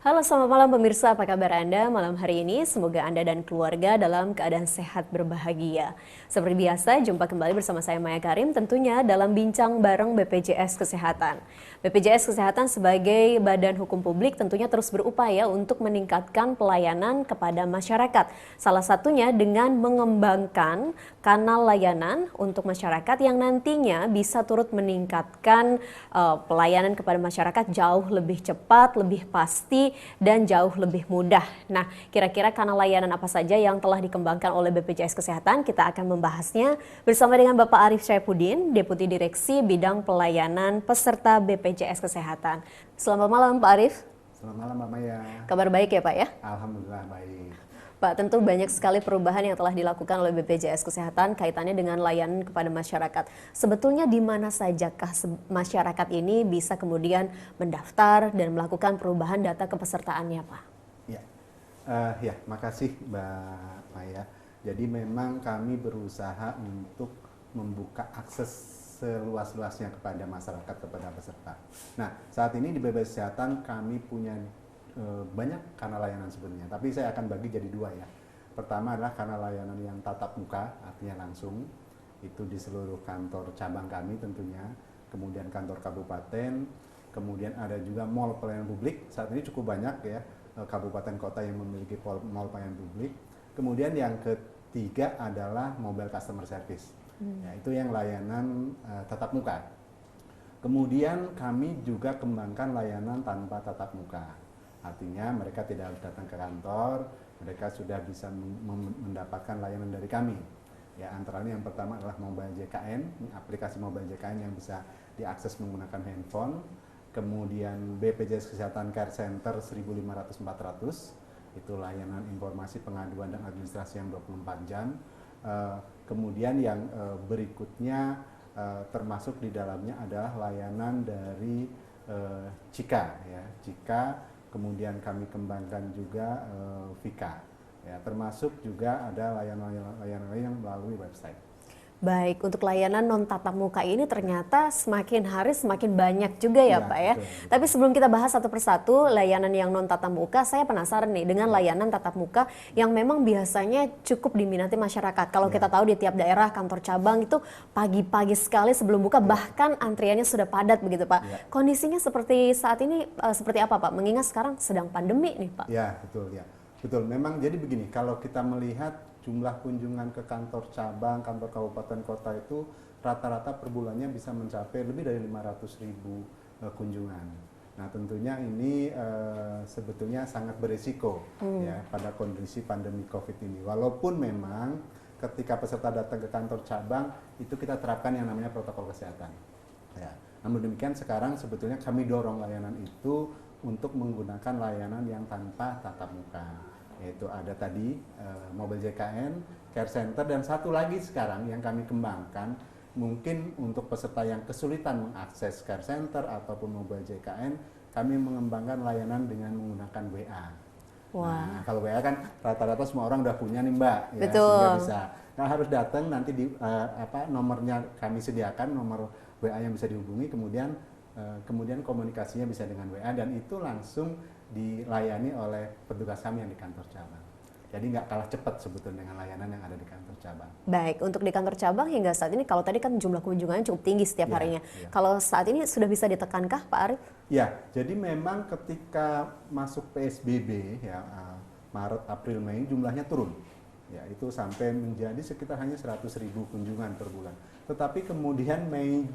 Halo, selamat malam pemirsa, apa kabar Anda malam hari ini? Semoga Anda dan keluarga dalam keadaan sehat berbahagia. Seperti biasa, jumpa kembali bersama saya Maya Karim tentunya dalam bincang bareng BPJS Kesehatan. BPJS Kesehatan sebagai badan hukum publik tentunya terus berupaya untuk meningkatkan pelayanan kepada masyarakat. Salah satunya dengan mengembangkan kanal layanan untuk masyarakat yang nantinya bisa turut meningkatkan pelayanan kepada masyarakat jauh lebih cepat, lebih pasti, dan jauh lebih mudah. Nah, kira-kira kanal layanan apa saja yang telah dikembangkan oleh BPJS Kesehatan? Kita akan membahasnya bersama dengan Bapak Arief Syaifuddin, Deputi Direksi Bidang Pelayanan Peserta BPJS Kesehatan. Selamat malam Pak Arief. Selamat malam Mbak Maya. Kabar baik ya Pak ya? Alhamdulillah baik. Pak, tentu banyak sekali perubahan yang telah dilakukan oleh BPJS Kesehatan kaitannya dengan layanan kepada masyarakat. Sebetulnya di mana sajakah masyarakat ini bisa kemudian mendaftar dan melakukan perubahan data kepesertaannya, Pak? Ya, makasih Mbak Maya. Jadi memang kami berusaha untuk membuka akses seluas-luasnya kepada masyarakat, kepada peserta. Nah, saat ini di BPJS Kesehatan kami punya banyak kanal layanan sebenarnya, tapi saya akan bagi jadi dua ya. Pertama adalah kanal layanan yang tatap muka, artinya langsung, itu di seluruh kantor cabang kami tentunya, kemudian kantor kabupaten, kemudian ada juga mall pelayanan publik, saat ini cukup banyak ya, kabupaten kota yang memiliki mall pelayanan publik. Kemudian yang ketiga adalah mobile customer service, ya, itu yang layanan tatap muka. Kemudian kami juga kembangkan layanan tanpa tatap muka. Artinya mereka tidak harus datang ke kantor, mereka sudah bisa mendapatkan layanan dari kami. Ya, antara lain yang pertama adalah Mobile JKN, aplikasi Mobile JKN yang bisa diakses menggunakan handphone. Kemudian BPJS Kesehatan Care Center 1500-400, itu layanan informasi pengaduan dan administrasi yang 24 jam. Kemudian yang berikutnya termasuk di dalamnya adalah layanan dari Cika, ya, Cika. Kemudian kami kembangkan juga Vika, ya, termasuk juga ada layanan yang melalui website. Baik, untuk layanan non tatap muka ini ternyata semakin hari semakin banyak juga ya, Pak ya. Betul. Tapi sebelum kita bahas satu persatu layanan yang non tatap muka, saya penasaran nih dengan layanan tatap muka yang memang biasanya cukup diminati masyarakat. Kalau kita tahu di tiap daerah kantor cabang itu pagi-pagi sekali sebelum buka bahkan antriannya sudah padat begitu, Pak. Kondisinya seperti saat ini seperti apa, Pak? Mengingat sekarang sedang pandemi nih, Pak. Ya, betul ya. Betul, memang jadi begini, kalau kita melihat jumlah kunjungan ke kantor cabang, kantor kabupaten kota itu rata-rata per bulannya bisa mencapai lebih dari 500.000 kunjungan. Nah, tentunya ini sebetulnya sangat berisiko ya pada kondisi pandemi Covid ini. Walaupun memang ketika peserta datang ke kantor cabang itu kita terapkan yang namanya protokol kesehatan. Ya. Namun demikian sekarang sebetulnya kami dorong layanan itu untuk menggunakan layanan yang tanpa tatap muka. Yaitu ada tadi Mobile JKN, Care Center, dan satu lagi sekarang yang kami kembangkan mungkin untuk peserta yang kesulitan mengakses Care Center ataupun Mobile JKN, kami mengembangkan layanan dengan menggunakan WA. Nah, kalau WA kan rata-rata semua orang udah punya nih Mbak, ya, sehingga bisa. Nah, harus datang nanti di nomornya kami sediakan, nomor WA yang bisa dihubungi, kemudian komunikasinya bisa dengan WA dan itu langsung dilayani oleh petugas kami yang di kantor cabang. Jadi nggak kalah cepat sebetulnya dengan layanan yang ada di kantor cabang. Baik, untuk di kantor cabang hingga saat ini, kalau tadi kan jumlah kunjungannya cukup tinggi setiap harinya. Kalau saat ini sudah bisa ditekankah Pak Arief? Ya, jadi memang ketika masuk PSBB ya Maret, April, Mei jumlahnya turun. Ya, itu sampai menjadi sekitar hanya 100.000 kunjungan per bulan. Tetapi kemudian Mei,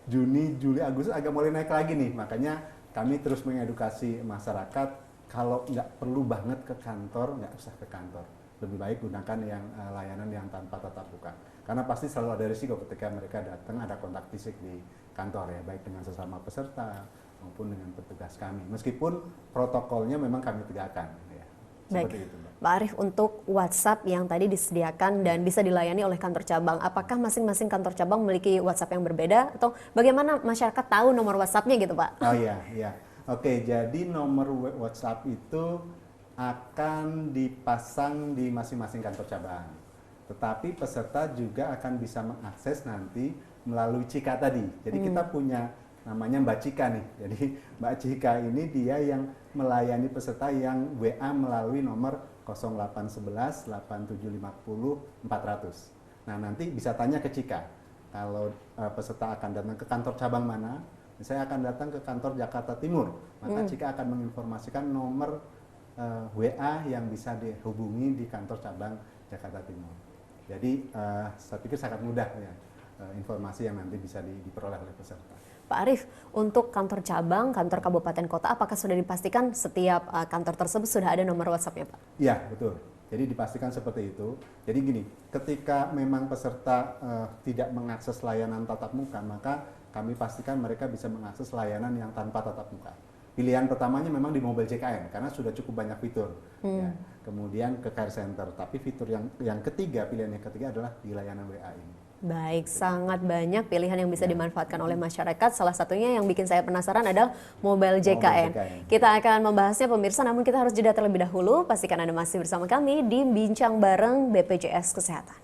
Juni, Juli, Agustus agak mulai naik lagi nih. Makanya kami terus mengedukasi masyarakat kalau nggak perlu banget ke kantor, nggak usah ke kantor. Lebih baik gunakan yang layanan yang tanpa tatap muka. Karena pasti selalu ada risiko ketika mereka datang ada kontak fisik di kantor ya, baik dengan sesama peserta maupun dengan petugas kami. Meskipun protokolnya memang kami tegakkan. Ya. Baik, Seperti itu, Mbak. Pak Arief, untuk WhatsApp yang tadi disediakan dan bisa dilayani oleh kantor cabang, apakah masing-masing kantor cabang memiliki WhatsApp yang berbeda atau bagaimana masyarakat tahu nomor WhatsApp-nya gitu, Pak? Oh iya, iya. Oke, jadi nomor WhatsApp itu akan dipasang di masing-masing kantor cabang. Tetapi peserta juga akan bisa mengakses nanti melalui Cika tadi. Jadi kita punya namanya Mbak Cika nih. Jadi Mbak Cika ini dia yang melayani peserta yang WA melalui nomor 0811 8750 400. Nah, nanti bisa tanya ke Cika. Kalau peserta akan datang ke kantor cabang mana, saya akan datang ke kantor Jakarta Timur. Maka Cika akan menginformasikan nomor WA yang bisa dihubungi di kantor cabang Jakarta Timur. Jadi saya pikir sangat mudah ya informasi yang nanti bisa diperoleh oleh peserta. Pak Arief, untuk kantor cabang, kantor kabupaten kota, apakah sudah dipastikan setiap kantor tersebut sudah ada nomor WhatsApp-nya, Pak? Iya, betul. Jadi dipastikan seperti itu. Jadi gini, ketika memang peserta tidak mengakses layanan tatap muka, maka kami pastikan mereka bisa mengakses layanan yang tanpa tatap muka. Pilihan pertamanya memang di Mobile JKN karena sudah cukup banyak fitur. Ya. Kemudian ke Care Center, tapi fitur yang ketiga, pilihan yang ketiga adalah di layanan WA ini. Baik, sangat banyak pilihan yang bisa dimanfaatkan oleh masyarakat. Salah satunya yang bikin saya penasaran adalah Mobile JKN. Kita akan membahasnya pemirsa, namun kita harus jeda terlebih dahulu. Pastikan Anda masih bersama kami di Bincang Bareng BPJS Kesehatan.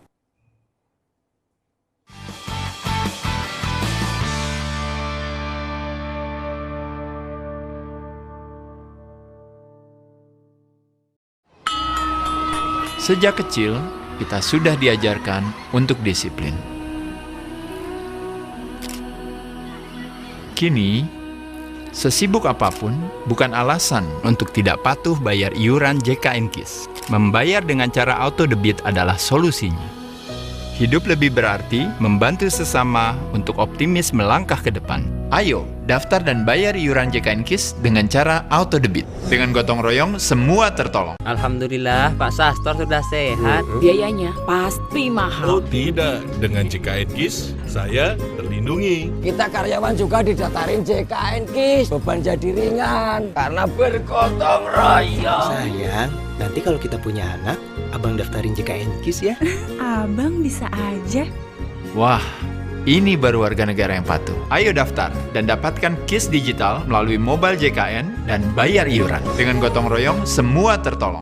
Sejak kecil, kita sudah diajarkan untuk disiplin. Kini, sesibuk apapun bukan alasan untuk tidak patuh bayar iuran JKN KIS. Membayar dengan cara auto debit adalah solusinya. Hidup lebih berarti membantu sesama untuk optimis melangkah ke depan. Ayo, daftar dan bayar iuran JKN KIS dengan cara auto debit. Dengan gotong royong, semua tertolong. Alhamdulillah, Pak Sastor sudah sehat. Biayanya pasti mahal. Oh tidak, dengan JKN KIS saya terlindungi. Kita karyawan juga didaftarin JKN KIS, beban jadi ringan karena bergotong royong. Sayang, nanti kalau kita punya anak, abang daftarin JKN KIS ya. Abang bisa aja. Wah, ini baru warga negara yang patuh. Ayo daftar dan dapatkan KIS digital melalui Mobile JKN dan bayar iuran. Dengan gotong royong, semua tertolong.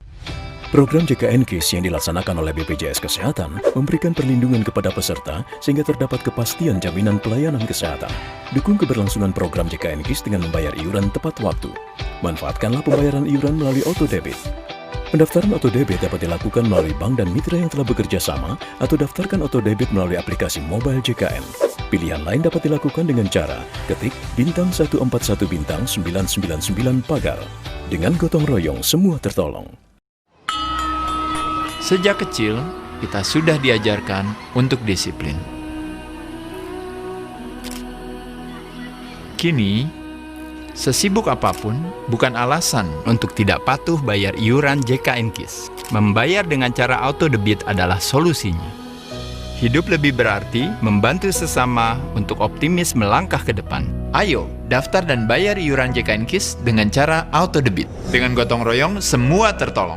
Program JKN KIS yang dilaksanakan oleh BPJS Kesehatan memberikan perlindungan kepada peserta sehingga terdapat kepastian jaminan pelayanan kesehatan. Dukung keberlangsungan program JKN KIS dengan membayar iuran tepat waktu. Manfaatkanlah pembayaran iuran melalui auto debit. Pendaftaran auto debit dapat dilakukan melalui bank dan mitra yang telah bekerja sama atau daftarkan auto debit melalui aplikasi Mobile JKN. Pilihan lain dapat dilakukan dengan cara ketik bintang 141 bintang 999 pagar. Dengan gotong royong semua tertolong. Sejak kecil, kita sudah diajarkan untuk disiplin. Kini, sesibuk apapun bukan alasan untuk tidak patuh bayar iuran JKN KIS. Membayar dengan cara auto debit adalah solusinya. Hidup lebih berarti membantu sesama untuk optimis melangkah ke depan. Ayo, daftar dan bayar iuran JKN KIS dengan cara auto debit. Dengan gotong royong, semua tertolong.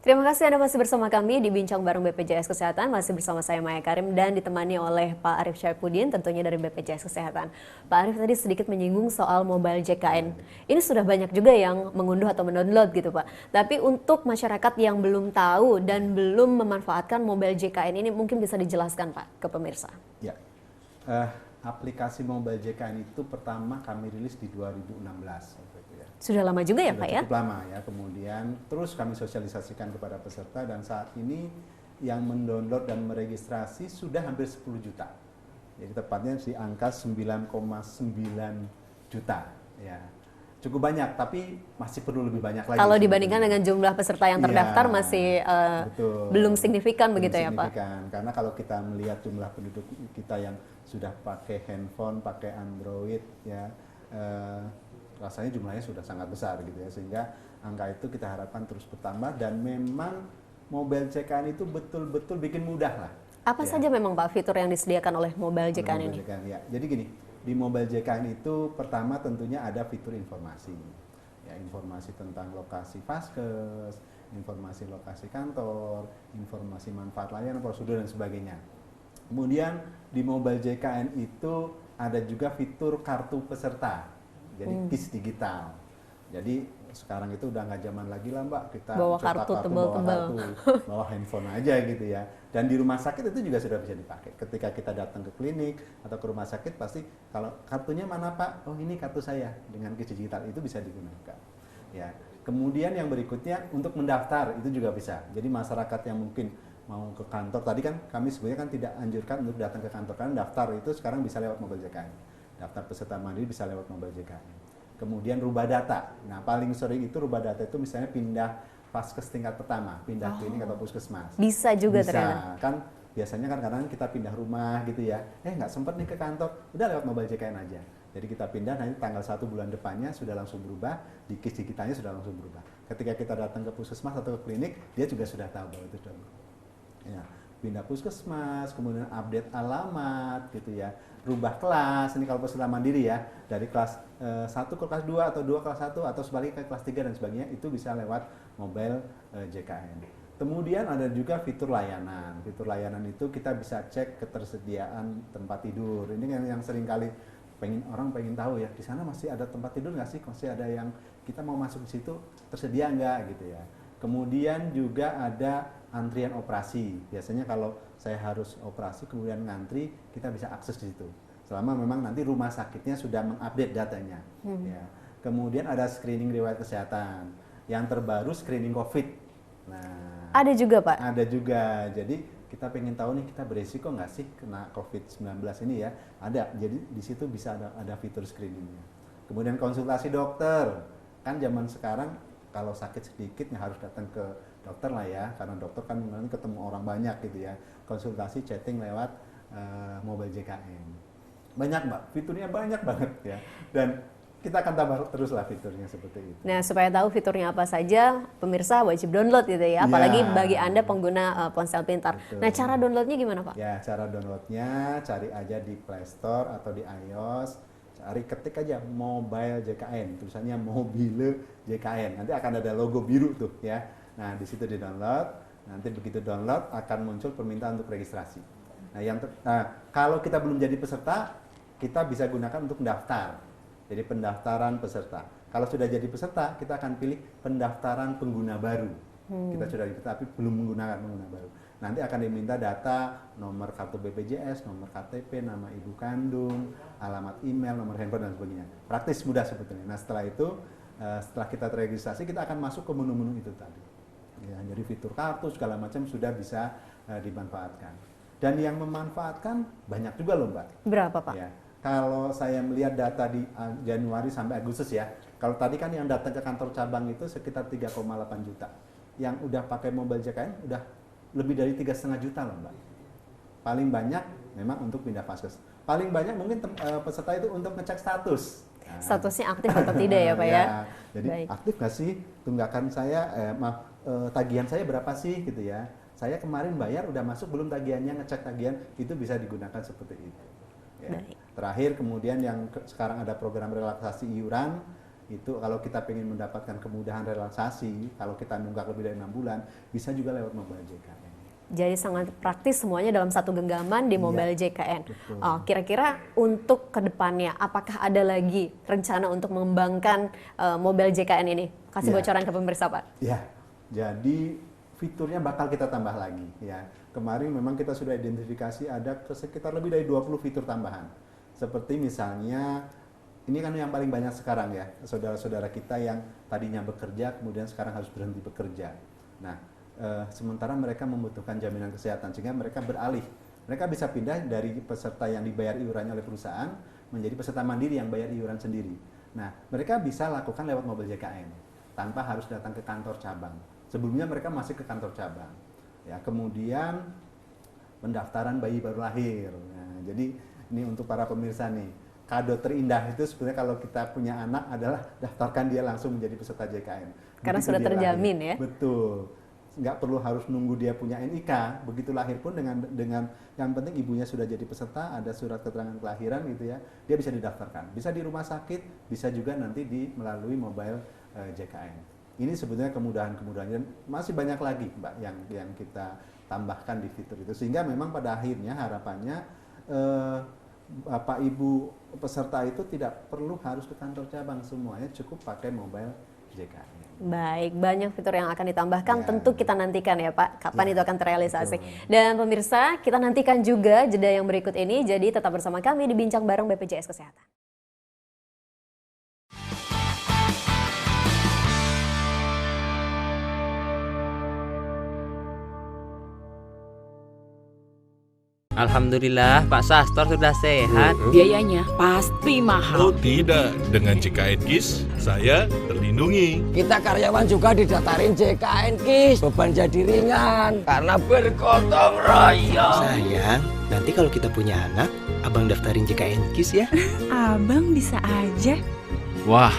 Terima kasih Anda masih bersama kami di Bincang Bareng BPJS Kesehatan. Masih bersama saya Maya Karim dan ditemani oleh Pak Arief Syaifuddin tentunya dari BPJS Kesehatan. Pak Arief tadi sedikit menyinggung soal Mobile JKN. Ini sudah banyak juga yang mengunduh atau mendownload gitu Pak. Tapi untuk masyarakat yang belum tahu dan belum memanfaatkan Mobile JKN ini mungkin bisa dijelaskan Pak ke pemirsa. Ya, aplikasi Mobile JKN itu pertama kami rilis di 2016. Sudah lama juga ya Sudah Pak ya? Cukup lama ya, kemudian terus kami sosialisasikan kepada peserta dan saat ini yang mendownload dan meregistrasi sudah hampir 10 juta. Jadi tepatnya di angka 9,9 juta ya. Cukup banyak tapi masih perlu lebih banyak lagi. Kalau dibandingkan dengan jumlah peserta yang terdaftar masih belum signifikan begitu ya Pak? Karena kalau kita melihat jumlah penduduk kita yang sudah pakai handphone, pakai Android ya, rasanya jumlahnya sudah sangat besar gitu ya, sehingga angka itu kita harapkan terus bertambah dan memang Mobile JKN itu betul-betul bikin mudah lah. Apa saja memang Pak fitur yang disediakan oleh Mobile JKN ini? Ya. Jadi gini, di Mobile JKN itu pertama tentunya ada fitur informasi, ya informasi tentang lokasi vaskes, informasi lokasi kantor, informasi manfaat layanan, prosedur dan sebagainya. Kemudian di Mobile JKN itu ada juga fitur kartu peserta. Jadi KIS digital. Jadi sekarang itu udah nggak zaman lagi lah Mbak, kita Bawa cetak kartu bawa tebal-tebal. kartu, bawa handphone aja gitu ya. Dan di rumah sakit itu juga sudah bisa dipakai. Ketika kita datang ke klinik atau ke rumah sakit, pasti kalau kartunya mana Pak? Oh ini kartu saya, dengan kris digital itu bisa digunakan. Ya. Kemudian yang berikutnya untuk mendaftar itu juga bisa. Jadi masyarakat yang mungkin mau ke kantor, tadi kan kami sebenarnya kan tidak anjurkan untuk datang ke kantor, karena daftar itu sekarang bisa lewat mobile JKN. Daftar peserta mandiri bisa lewat mobile JKN. Kemudian rubah data. Nah paling sering itu rubah data itu misalnya pindah vaskes tingkat pertama, pindah klinik atau puskesmas. Bisa juga Bisa. ternyata. Kan biasanya kan kadang kita pindah rumah gitu ya, nggak sempat nih ke kantor, udah lewat mobile JKN aja. Jadi kita pindah, nanti tanggal 1 bulan depannya sudah langsung berubah, di kis digitalnya sudah langsung berubah. Ketika kita datang ke puskesmas atau ke klinik, dia juga sudah tahu bahwa itu sudah berubah. Ya, pindah puskesmas, kemudian update alamat gitu ya, rubah kelas, ini kalau peserta mandiri ya, dari kelas 1 ke kelas 2 atau 2 kelas 1 atau sebaliknya ke kelas 3 dan sebagainya, itu bisa lewat mobile JKN. Kemudian ada juga fitur layanan. Fitur layanan itu kita bisa cek ketersediaan tempat tidur. Ini yang sering kali orang pengen tahu ya, di sana masih ada tempat tidur nggak sih? Masih ada yang kita mau masuk ke situ, tersedia nggak gitu ya. Kemudian juga ada antrian operasi. Biasanya kalau saya harus operasi kemudian ngantri, kita bisa akses di situ. Selama memang nanti rumah sakitnya sudah mengupdate datanya. Ya. Kemudian ada screening riwayat kesehatan. Yang terbaru screening COVID. Nah, Ada juga Pak? ada juga. Jadi kita pengen tahu nih, kita beresiko nggak sih kena COVID-19 ini ya? Ada. Jadi di situ bisa ada fitur screeningnya. Kemudian konsultasi dokter. Kan zaman sekarang kalau sakit sedikit nggak harus datang ke dokter lah ya, karena dokter kan nanti ketemu orang banyak gitu ya. Konsultasi chatting lewat mobile JKN. Banyak Mbak, fiturnya banyak banget ya. Dan kita akan tambah terus lah fiturnya seperti itu. Nah, supaya tahu fiturnya apa saja, pemirsa wajib download gitu ya, apalagi bagi Anda pengguna ponsel pintar. Betul. Nah, cara downloadnya gimana Pak? Ya, cara downloadnya cari aja di Play Store atau di iOS, ketik aja mobile JKN, tulisannya mobile JKN. Nanti akan ada logo biru tuh ya. Nah, di situ di download. Nanti begitu download akan muncul permintaan untuk registrasi. Nah, kalau kita belum jadi peserta, kita bisa gunakan untuk mendaftar. Jadi pendaftaran peserta. Kalau sudah jadi peserta, kita akan pilih pendaftaran pengguna baru. Kita sudah tapi belum menggunakan pengguna baru. Nanti akan diminta data, nomor kartu BPJS, nomor KTP, nama ibu kandung, alamat email, nomor handphone dan sebagainya. Praktis mudah sebetulnya. Nah setelah itu, setelah kita terregistrasi, kita akan masuk ke menu-menu itu tadi. Ya, jadi fitur kartu segala macam sudah bisa dimanfaatkan. Dan yang memanfaatkan banyak juga loh Mbak. Berapa Pak? Ya. Kalau saya melihat data di Januari sampai Agustus ya, kalau tadi kan yang datang ke kantor cabang itu sekitar 3,8 juta. Yang udah pakai mobile JKN udah lebih dari 3,5 juta loh Mbak. Paling banyak memang untuk pindah vaskes. Paling banyak mungkin peserta itu untuk ngecek status. Nah, Statusnya aktif atau tidak ya Pak ya? Jadi Baik. aktif nggak sih tunggakan saya, tagihan saya berapa sih gitu ya. Saya kemarin bayar udah masuk belum tagihannya, ngecek tagihan, itu bisa digunakan seperti itu. Ya. Terakhir kemudian yang sekarang ada program relaksasi iuran, itu kalau kita ingin mendapatkan kemudahan relaksasi, kalau kita nunggak lebih dari 6 bulan, bisa juga lewat mobile JKN. Jadi sangat praktis semuanya dalam satu genggaman di mobile JKN. Betul. Oh, kira-kira untuk kedepannya, apakah ada lagi rencana untuk mengembangkan mobile JKN ini? Kasih Ya. bocoran ke pemirsa Pak. Ya, jadi fiturnya bakal kita tambah lagi ya. Kemarin memang kita sudah identifikasi ada sekitar lebih dari 20 fitur tambahan. Seperti misalnya, ini kan yang paling banyak sekarang ya, saudara-saudara kita yang tadinya bekerja kemudian sekarang harus berhenti bekerja. Nah, sementara mereka membutuhkan jaminan kesehatan sehingga mereka beralih. Mereka bisa pindah dari peserta yang dibayar iurannya oleh perusahaan menjadi peserta mandiri yang bayar iuran sendiri. Nah, mereka bisa lakukan lewat mobile JKN tanpa harus datang ke kantor cabang. Sebelumnya mereka masih ke kantor cabang. Ya, kemudian pendaftaran bayi baru lahir. Nah, jadi ini untuk para pemirsa nih, kado terindah itu sebenarnya kalau kita punya anak adalah daftarkan dia langsung menjadi peserta JKN. Karena Begitu sudah dia terjamin lahir. ya. Betul. Nggak perlu harus nunggu dia punya NIK. Begitu lahir pun dengan yang penting ibunya sudah jadi peserta, ada surat keterangan kelahiran gitu ya, dia bisa didaftarkan. Bisa di rumah sakit, bisa juga nanti melalui mobile JKN. Ini sebetulnya kemudahan-kemudahan dan masih banyak lagi Mbak yang kita tambahkan di fitur itu, sehingga memang pada akhirnya harapannya Bapak Ibu peserta itu tidak perlu harus ke kantor cabang, semuanya cukup pakai mobile JKN. Baik, banyak fitur yang akan ditambahkan, Ya. tentu kita nantikan ya Pak, kapan Ya, itu akan terrealisasi. betul. Dan pemirsa, kita nantikan juga jeda yang berikut ini, jadi tetap bersama kami di Bincang Bareng BPJS Kesehatan. Alhamdulillah Pak Sastor sudah sehat. Biayanya pasti Oh mahal. tidak, dengan JKN KIS saya terlindungi. Kita karyawan juga didaftarin JKN KIS. Beban jadi ringan karena bergotong royong. Sayang, nanti kalau kita punya anak, abang daftarin JKN KIS ya. Abang bisa aja. Wah,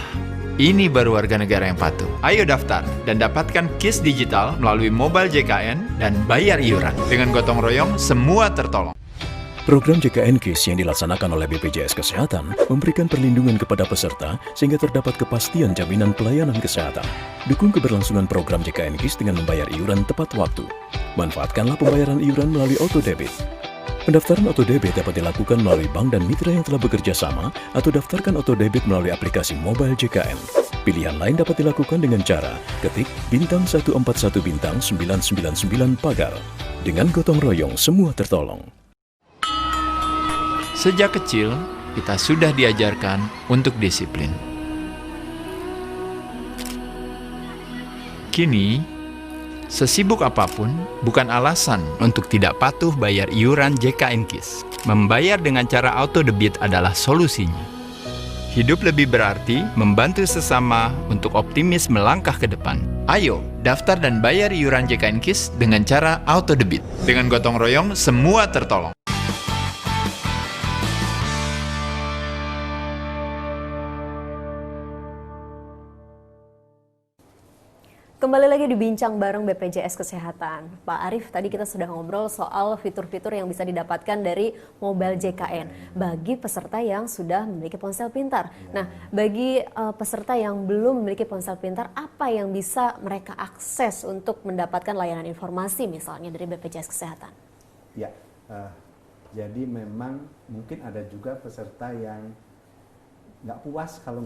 ini baru warga negara yang patuh. Ayo daftar dan dapatkan KIS digital melalui mobile JKN dan bayar iuran. Dengan gotong royong, semua tertolong. Program JKN KIS yang dilaksanakan oleh BPJS Kesehatan memberikan perlindungan kepada peserta sehingga terdapat kepastian jaminan pelayanan kesehatan. Dukung keberlangsungan program JKN KIS dengan membayar iuran tepat waktu. Manfaatkanlah pembayaran iuran melalui auto debit. Pendaftaran auto debit dapat dilakukan melalui bank dan mitra yang telah bekerja sama atau daftarkan auto debit melalui aplikasi mobile JKN. Pilihan lain dapat dilakukan dengan cara ketik bintang 141 bintang 999 pagar. Dengan gotong royong semua tertolong. Sejak kecil, kita sudah diajarkan untuk disiplin. Kini, sesibuk apapun bukan alasan untuk tidak patuh bayar iuran JKN KIS. Membayar dengan cara auto debit adalah solusinya. Hidup lebih berarti membantu sesama untuk optimis melangkah ke depan. Ayo, daftar dan bayar iuran JKN KIS dengan cara auto debit. Dengan gotong royong, semua tertolong. Kembali lagi di Bincang Bareng BPJS Kesehatan. Pak Arief, tadi kita sudah ngobrol soal fitur-fitur yang bisa didapatkan dari mobile JKN bagi peserta yang sudah memiliki ponsel pintar. Nah, bagi peserta yang belum memiliki ponsel pintar, apa yang bisa mereka akses untuk mendapatkan layanan informasi misalnya dari BPJS Kesehatan? Ya, jadi memang mungkin ada juga peserta yang nggak puas kalau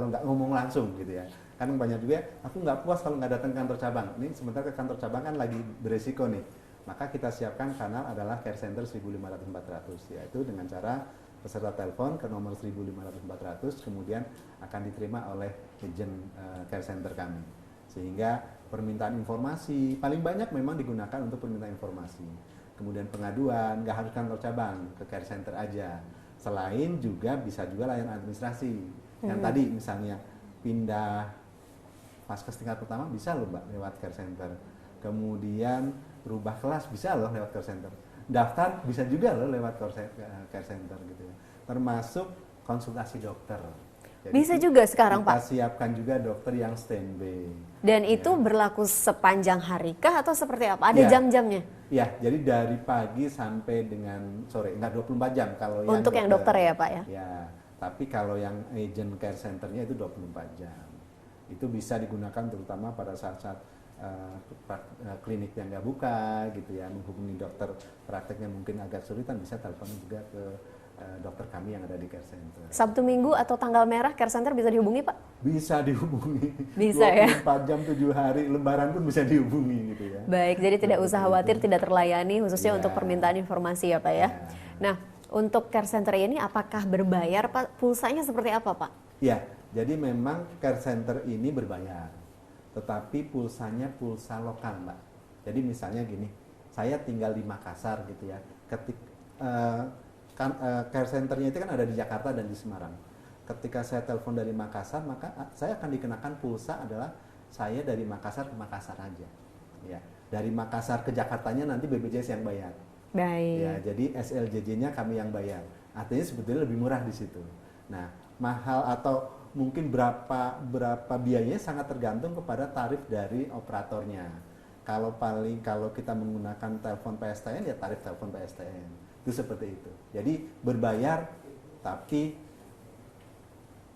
nggak ngomong langsung gitu ya. Kan banyak juga, aku nggak puas kalau nggak datang ke kantor cabang. Ini sementara ke kantor cabang kan lagi beresiko nih. Maka kita siapkan kanal adalah care center 1500-400, yaitu dengan cara peserta telepon ke nomor 1500-400, kemudian akan diterima oleh agent care center kami. Sehingga permintaan informasi, paling banyak memang digunakan untuk permintaan informasi. Kemudian pengaduan, nggak harus kantor cabang, ke care center aja. Selain juga bisa juga layanan administrasi. Yang tadi misalnya pindah Vaskes tingkat pertama bisa loh Mbak lewat care center. Kemudian rubah kelas bisa loh lewat care center. Daftar bisa juga loh lewat care center gitu ya. Termasuk konsultasi dokter. Jadi Bisa juga sekarang kita Pak? siapkan juga dokter yang standby. Dan itu berlaku sepanjang hari kah atau seperti apa? Ada Ya. jam-jamnya? Ya, jadi dari pagi sampai dengan sore, enggak 24 jam kalau Untuk yang dokter ya Pak ya? Ya, tapi kalau yang agent care centernya itu 24 jam. Itu bisa digunakan terutama pada saat-saat klinik yang nggak buka gitu ya, menghubungi dokter prakteknya mungkin agak sulitan, bisa telepon juga ke dokter kami yang ada di care center. Sabtu Minggu atau tanggal merah care center bisa dihubungi Pak? Bisa dihubungi. Bisa ya? 24 jam 7 hari, lebaran pun bisa dihubungi gitu ya. Baik, jadi tidak usah khawatir tidak terlayani khususnya Ya. untuk permintaan informasi ya Pak ya. Nah, untuk care center ini apakah berbayar Pak? Pulsanya seperti apa Pak? Ya, jadi memang care center ini berbayar, tetapi pulsanya pulsa lokal, Mbak. Jadi misalnya gini, saya tinggal di Makassar gitu ya, care centernya itu kan ada di Jakarta dan di Semarang. Ketika saya telepon dari Makassar, maka saya akan dikenakan pulsa adalah saya dari Makassar ke Makassar aja. Ya, dari Makassar ke Jakartanya nanti BPJS yang bayar. Baik. Ya, jadi SLJJ-nya kami yang bayar. Artinya sebetulnya lebih murah di situ. Nah, mahal atau mungkin berapa biayanya sangat tergantung kepada tarif dari operatornya. Kalau kita menggunakan telepon PSTN ya tarif telepon PSTN. Itu seperti itu. Jadi berbayar tapi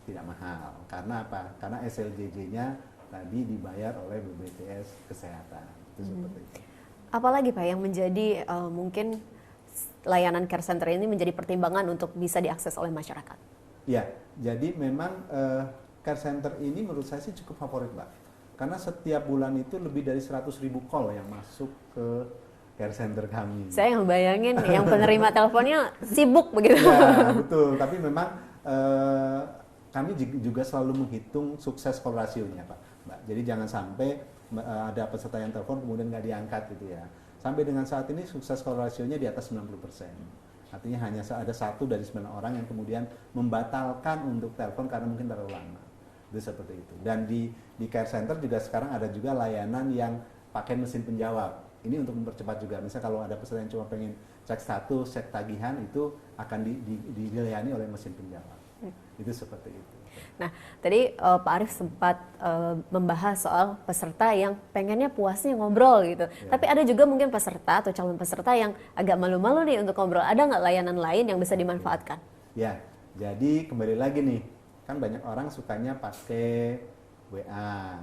tidak mahal. Karena apa? Karena SLJJ-nya tadi dibayar oleh BPJS Kesehatan. Itu seperti itu. Apalagi Pak yang menjadi mungkin layanan care center ini menjadi pertimbangan untuk bisa diakses oleh masyarakat? Ya, jadi memang care center ini menurut saya sih cukup favorit, Mbak. Karena setiap bulan itu lebih dari 100.000 call yang masuk ke care center kami. Saya yang bayangin yang penerima teleponnya sibuk begitu. Ya, betul. Tapi memang kami juga selalu menghitung sukses call ratio-nya, Pak, Mbak. Jadi jangan sampai ada peserta yang telepon kemudian nggak diangkat gitu ya. Sampai dengan saat ini sukses call ratio-nya di atas 90%. Artinya hanya ada 1 dari 9 orang yang kemudian membatalkan untuk telepon karena mungkin terlalu lama. Itu seperti itu. Dan di care center juga sekarang ada juga layanan yang pakai mesin penjawab. Ini untuk mempercepat juga. Misalnya kalau ada peserta yang cuma pengen cek status, cek tagihan, itu akan dilayani oleh mesin penjawab. Itu seperti itu. Nah, tadi Pak Arief sempat membahas soal peserta yang pengennya puasnya ngobrol gitu. Ya. Tapi ada juga mungkin peserta atau calon peserta yang agak malu-malu nih untuk ngobrol. Ada nggak layanan lain yang bisa dimanfaatkan? Ya, jadi kembali lagi nih, kan banyak orang sukanya pakai WA,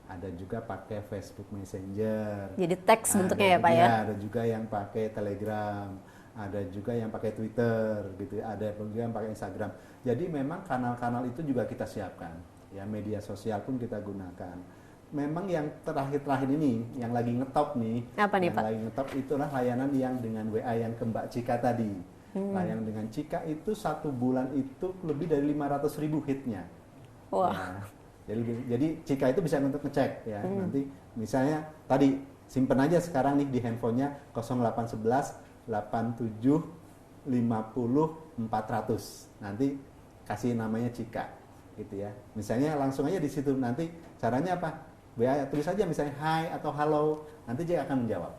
ada juga pakai Facebook Messenger. Jadi teks bentuknya ya Pak ya? Ada juga yang pakai Telegram, ada juga yang pakai Twitter gitu, ada juga yang pakai Instagram. Jadi memang kanal-kanal itu juga kita siapkan, ya media sosial pun kita gunakan. Memang yang terakhir-terakhir ini, yang lagi ngetop nih, apa nih, yang Pak? lagi ngetop itulah layanan yang dengan WA yang ke Mbak Cika tadi. Layanan dengan Cika itu 1 bulan itu lebih dari 500.000 hitnya. Wah. Ya, jadi Cika itu bisa untuk ngecek ya. Nanti misalnya tadi simpen aja sekarang nih di handphonenya 0811 87 50 400. Nanti kasih namanya Cika gitu ya. Misalnya langsung aja di situ, nanti caranya apa? WA tulis aja misalnya hai atau halo, nanti Cika akan menjawab.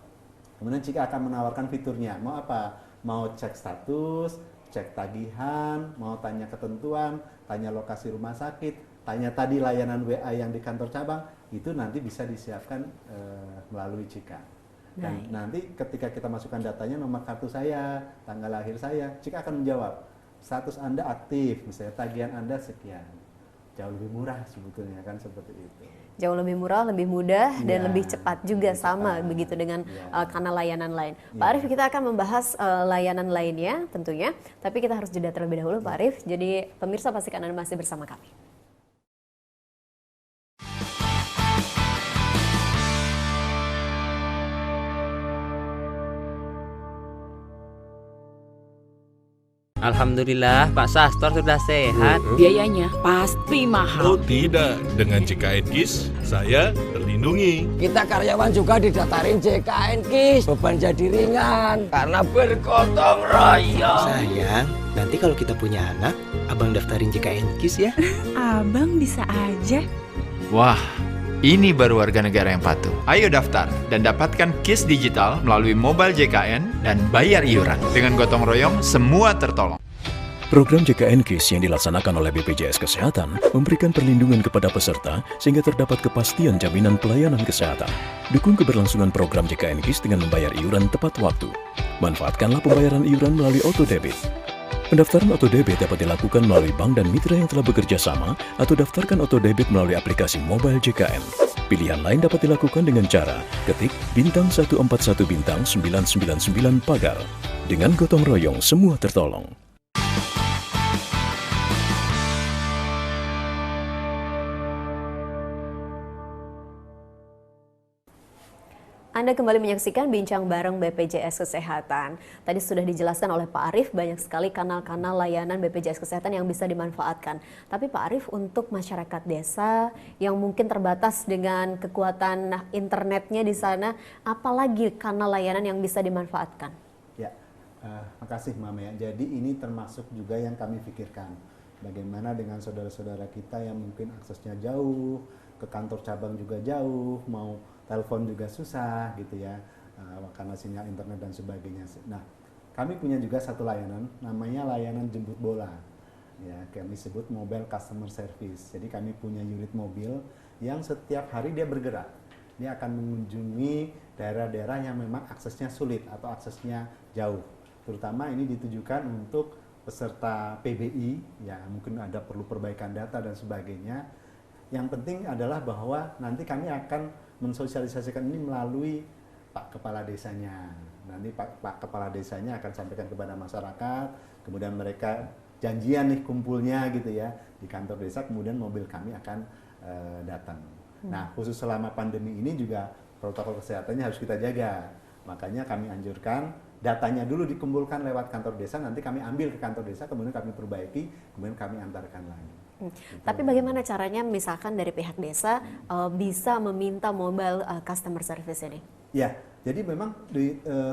Kemudian Cika akan menawarkan fiturnya, mau apa? Mau cek status, cek tagihan, mau tanya ketentuan, tanya lokasi rumah sakit, tanya tadi layanan WA yang di kantor cabang, itu nanti bisa disiapkan melalui Cika. Dan nanti ketika kita masukkan datanya, nomor kartu saya, tanggal lahir saya, Cika akan menjawab. Status Anda aktif, misalnya tagihan Anda sekian. Jauh lebih murah sebetulnya kan seperti itu. Jauh lebih murah, lebih mudah, dan Ya, lebih cepat juga lebih sama cepat. begitu dengan kanal layanan lain. Ya. Pak Arief, kita akan membahas layanan lainnya tentunya, tapi kita harus jeda terlebih dahulu Pak Arief. Jadi pemirsa pastikan Anda masih bersama kami. Alhamdulillah Pak Sastor sudah sehat. Biayanya pasti mahal. Oh tidak, dengan JKN KIS saya terlindungi. Kita karyawan juga didaftarin JKN KIS. Beban jadi ringan karena bergotong royong. Sayang, nanti kalau kita punya anak, abang daftarin JKN KIS ya. Abang bisa aja. Wah, ini baru warga negara yang patuh. Ayo daftar dan dapatkan KIS digital melalui mobile JKN dan bayar iuran. Dengan gotong royong, semua tertolong. Program JKN KIS yang dilaksanakan oleh BPJS Kesehatan memberikan perlindungan kepada peserta sehingga terdapat kepastian jaminan pelayanan kesehatan. Dukung keberlangsungan program JKN KIS dengan membayar iuran tepat waktu. Manfaatkanlah pembayaran iuran melalui auto debit. Pendaftaran auto debit dapat dilakukan melalui bank dan mitra yang telah bekerja sama atau daftarkan auto debit melalui aplikasi mobile JKN. Pilihan lain dapat dilakukan dengan cara ketik bintang 141 bintang 999 pagar. Dengan gotong royong semua tertolong. Anda kembali menyaksikan Bincang Bareng BPJS Kesehatan. Tadi sudah dijelaskan oleh Pak Arief banyak sekali kanal-kanal layanan BPJS Kesehatan yang bisa dimanfaatkan. Tapi Pak Arief, untuk masyarakat desa yang mungkin terbatas dengan kekuatan internetnya di sana, apalagi kanal layanan yang bisa dimanfaatkan? Ya, makasih Mama ya. Jadi ini termasuk juga yang kami pikirkan. Bagaimana dengan saudara-saudara kita yang mungkin aksesnya jauh, ke kantor cabang juga jauh, mau telepon juga susah gitu ya, karena sinyal internet dan sebagainya. Nah, kami punya juga satu layanan, namanya layanan jemput bola. Ya, kami sebut mobile customer service. Jadi kami punya unit mobil yang setiap hari dia bergerak. Dia akan mengunjungi daerah-daerah yang memang aksesnya sulit atau aksesnya jauh. Terutama ini ditujukan untuk peserta PBI, ya mungkin ada perlu perbaikan data dan sebagainya. Yang penting adalah bahwa nanti kami akan mensosialisasikan ini melalui Pak Kepala Desanya. Nanti Pak Kepala Desanya akan sampaikan kepada masyarakat, kemudian mereka janjian nih kumpulnya gitu ya di kantor desa, kemudian mobil kami akan datang. Nah, khusus selama pandemi ini juga protokol kesehatannya harus kita jaga. Makanya kami anjurkan datanya dulu dikumpulkan lewat kantor desa, nanti kami ambil ke kantor desa, kemudian kami perbaiki, kemudian kami antarkan lagi. Tapi bagaimana caranya misalkan dari pihak desa bisa meminta mobile customer service ini? Ya, jadi memang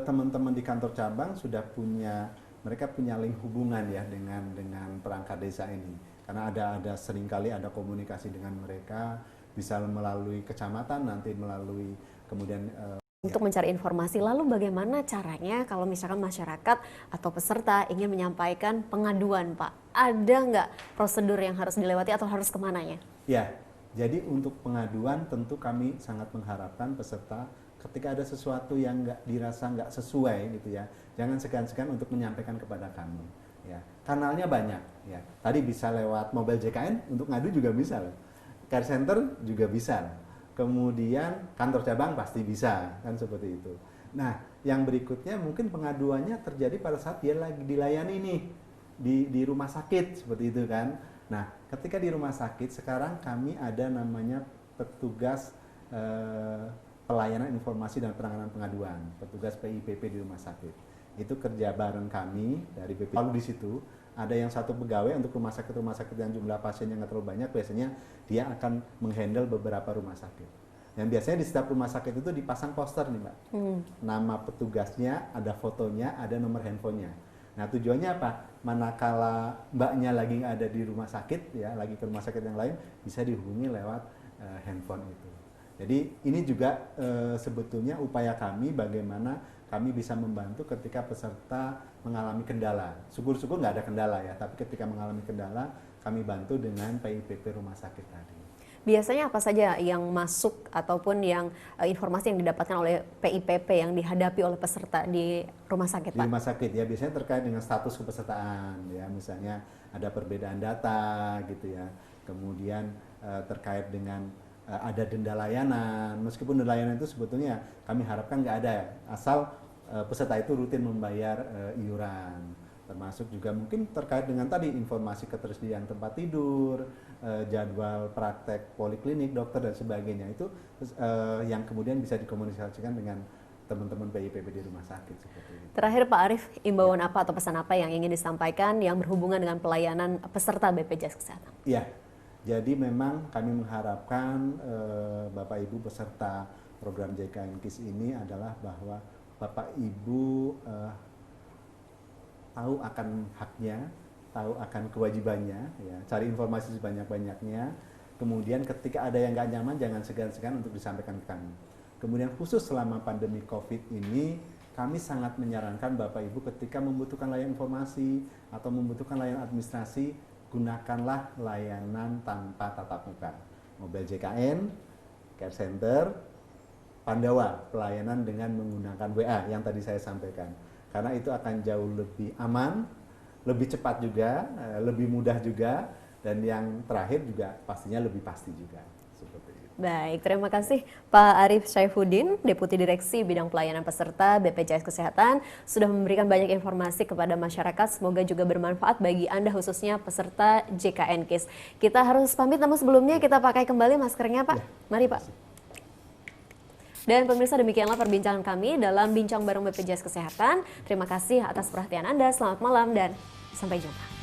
teman-teman di kantor cabang sudah mereka punya link hubungan ya dengan perangkat desa ini. Karena ada seringkali ada komunikasi dengan mereka, bisa melalui kecamatan, nanti melalui kemudian untuk mencari informasi. Lalu bagaimana caranya kalau misalkan masyarakat atau peserta ingin menyampaikan pengaduan, Pak? Ada nggak prosedur yang harus dilewati atau harus kemananya? Ya, jadi untuk pengaduan tentu kami sangat mengharapkan peserta ketika ada sesuatu yang dirasa nggak sesuai gitu ya, jangan segan-segan untuk menyampaikan kepada kami. Ya, kanalnya banyak. Ya, tadi bisa lewat mobile JKN untuk ngadu juga bisa loh. Care center juga bisa. Kemudian kantor cabang pasti bisa, kan seperti itu. Nah, yang berikutnya mungkin pengaduannya terjadi pada saat dia lagi dilayani nih di rumah sakit seperti itu kan. Nah, ketika di rumah sakit sekarang kami ada namanya petugas pelayanan informasi dan penanganan pengaduan, petugas PIPP di rumah sakit. Itu kerja bareng kami dari BP. Lalu di situ ada yang satu pegawai untuk rumah sakit yang jumlah pasiennya nggak terlalu banyak, biasanya dia akan menghandle beberapa rumah sakit. Yang biasanya di setiap rumah sakit itu dipasang poster nih Mbak. Nama petugasnya, ada fotonya, ada nomor handphonenya. Nah tujuannya apa? Manakala Mbaknya lagi nggak ada di rumah sakit, ya lagi ke rumah sakit yang lain, bisa dihubungi lewat handphone itu. Jadi ini juga sebetulnya upaya kami bagaimana kami bisa membantu ketika peserta mengalami kendala. Syukur-syukur nggak ada kendala ya, tapi ketika mengalami kendala, kami bantu dengan PIPP rumah sakit tadi. Biasanya apa saja yang masuk ataupun yang informasi yang didapatkan oleh PIPP yang dihadapi oleh peserta di rumah sakit, Pak? Di rumah sakit ya, biasanya terkait dengan status kepesertaan ya, misalnya ada perbedaan data gitu ya, kemudian terkait dengan ada denda layanan, meskipun denda layanan itu sebetulnya kami harapkan nggak ada, asal peserta itu rutin membayar iuran, termasuk juga mungkin terkait dengan tadi informasi ketersediaan tempat tidur, jadwal praktek poliklinik, dokter dan sebagainya, itu yang kemudian bisa dikomunikasikan dengan teman-teman PIPP di rumah sakit seperti itu. Terakhir Pak Arief, imbauan apa atau pesan apa yang ingin disampaikan yang berhubungan dengan pelayanan peserta BPJS Kesehatan? Iya, jadi memang kami mengharapkan Bapak Ibu peserta program JKN KIS ini adalah bahwa Bapak Ibu tahu akan haknya, tahu akan kewajibannya, ya, cari informasi sebanyak-banyaknya. Kemudian ketika ada yang nggak nyaman, jangan segan-segan untuk disampaikan ke kami. Kemudian khusus selama pandemi COVID ini, kami sangat menyarankan Bapak Ibu ketika membutuhkan layanan informasi atau membutuhkan layanan administrasi, gunakanlah layanan tanpa tatap muka. Mobile JKN, Care Center, Pandawa, pelayanan dengan menggunakan WA yang tadi saya sampaikan. Karena itu akan jauh lebih aman, lebih cepat juga, lebih mudah juga, dan yang terakhir juga pastinya lebih pasti juga. Seperti itu. Baik, terima kasih Pak Arief Syaifuddin, Deputi Direksi Bidang Pelayanan Peserta BPJS Kesehatan, sudah memberikan banyak informasi kepada masyarakat. Semoga juga bermanfaat bagi Anda khususnya peserta JKN KIS. Kita harus pamit, namun sebelumnya kita pakai kembali maskernya Pak. Mari Pak. Dan pemirsa, demikianlah perbincangan kami dalam Bincang Bareng BPJS Kesehatan. Terima kasih atas perhatian Anda, selamat malam dan sampai jumpa.